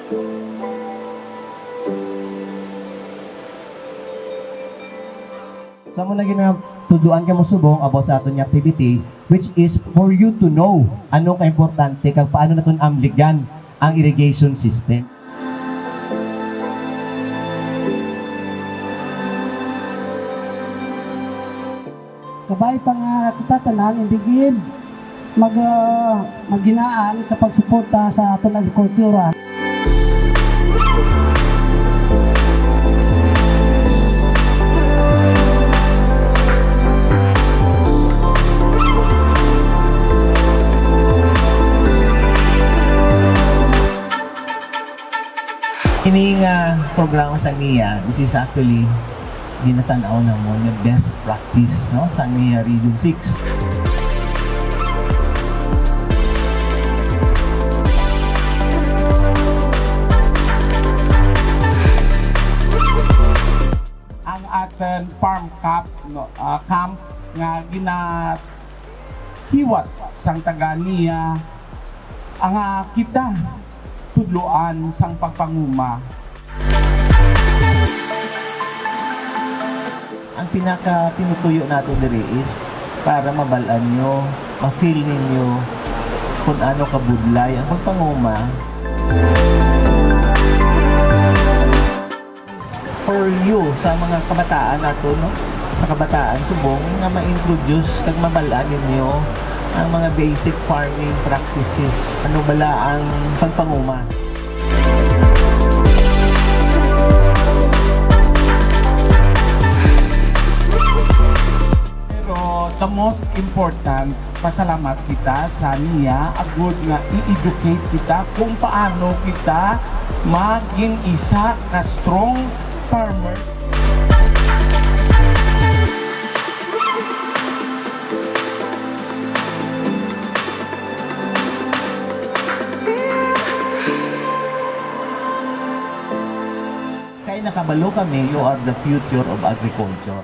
So mo na tuduan ka mo subong about sa aton activity, which is for you to know ano ka-importante kag paano naton amligan ang irrigation system. Kabay pa nga kita tanan indigid magginaan sa pagsuporta sa aton agrikultura. Ini nga programa sa NIA, this is actually ginatanaw na mo yung best practice, no, sa NIA Region 6. Ang ating farm camp, camp nga ginahiwat sang taga NIA ang kita tudloan sang pagpanguma. Ang pinaka tinutuyo natin diri is para mabalaan nyo, ma-feel ninyo kung ano kabudlay ang pagpanguma. For you, sa mga kabataan nato, no? Sa kabataan subong nga ma-introduce kag mabalaan ninyo ang mga basic farming practices. Ano bala ang pagpanguma? Pero the most important, pasalamat kita sa NIA, agud nga i-educate kita kung paano kita maging isa ka strong farmer. Kaya nakabalo kami, you are the future of agriculture.